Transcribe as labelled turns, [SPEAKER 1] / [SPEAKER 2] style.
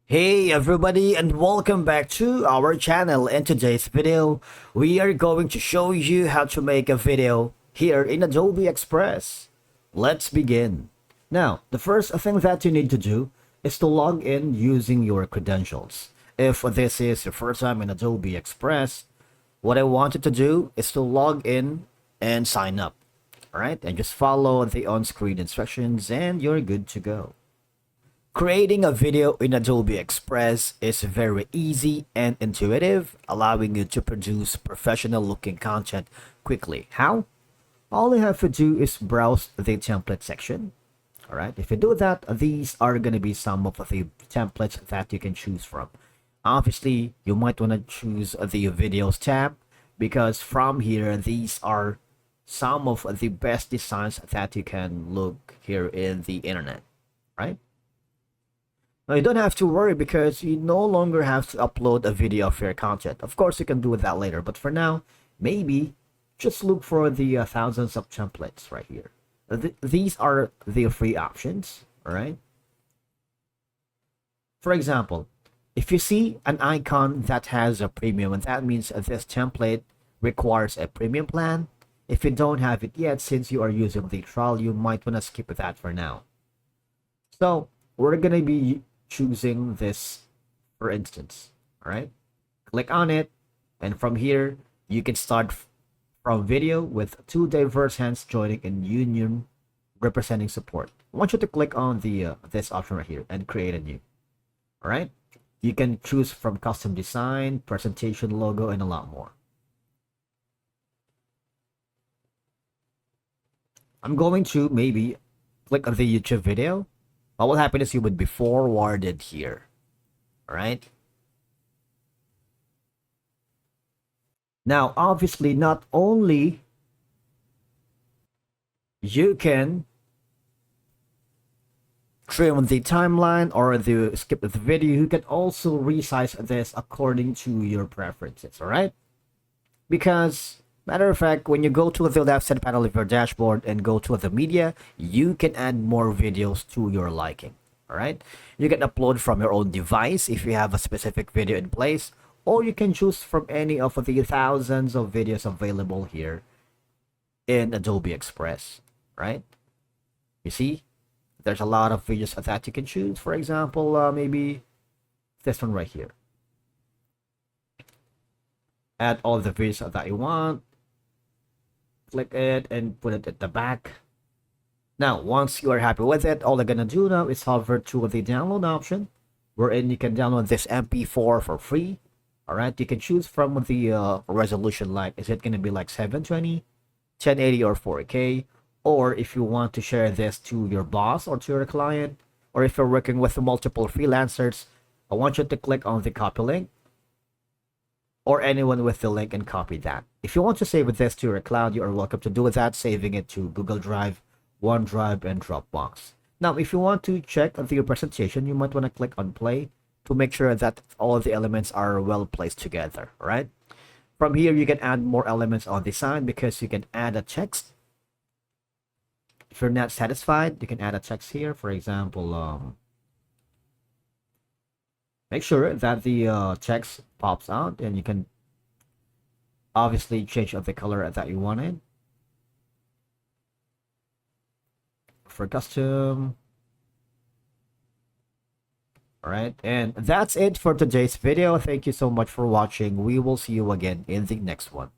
[SPEAKER 1] Hey everybody, and welcome back to our channel. In today's video, we are going to show you how to make a video here in Adobe Express. Let's begin. Now, the first thing that you need to do is to log in using your credentials. If this is your first time in Adobe Express, what I want you to do is to log in and sign up. Alright, and just follow the on-screen instructions and you're good to go. Creating a video in Adobe Express is very easy and intuitive, allowing you to produce professional looking content quickly. How? All you have to do is browse the template section. Alright, if you do that, these are going to be some of the templates that you can choose from. Obviously, you might want to choose the videos tab because from here, these are some of the best designs that you can look here in the internet, right? Now, you don't have to worry because you no longer have to upload a video of your content. Of course, you can do that later, but for now, maybe just look for the thousands of templates right here. These are the free options, all right? For example, if you see an icon that has a premium, and that means this template requires a premium plan. If you don't have it yet, since you are using the trial, you might want to skip that for now. So we're going to be choosing this, for instance. All right, click on it, and from here you can start from video with two diverse hands joining in union representing support. I want you to click on the this option right here and create a new. All right, you can choose from custom design, presentation, logo, and a lot more. I'm going to maybe click on the YouTube video. What will happen is you would be forwarded here. All right. Now, obviously, not only you can trim the timeline or the skip the video, you can also resize this according to your preferences. All right. Because matter of fact, when you go to the left side panel of your dashboard and go to the media, you can add more videos to your liking. All right. You can upload from your own device if you have a specific video in place, or you can choose from any of the thousands of videos available here in Adobe Express, right? You see, there's a lot of videos that you can choose. For example, maybe this one right here. Add all the videos that you want. Click it and put it at the back. Now, once you are happy with it, all you're gonna do now is hover to the download option, wherein you can download this MP4 for free. All right, you can choose from the resolution, like is it gonna be like 720, 1080, or 4K, or if you want to share this to your boss or to your client, or if you're working with multiple freelancers, I want you to click on the copy link, or anyone with the link, and copy that. If you want to save this to your cloud, you are welcome to do that, saving it to Google Drive, OneDrive, and Dropbox. Now, if you want to check the presentation, you might want to click on play to make sure that all the elements are well placed together, right? From here, you can add more elements on design because you can add a text. If you're not satisfied, you can add a text here. For example, make sure that the text pops out, and you can obviously change the color that you wanted. For custom. All right, and that's it for today's video. Thank you so much for watching. We will see you again in the next one.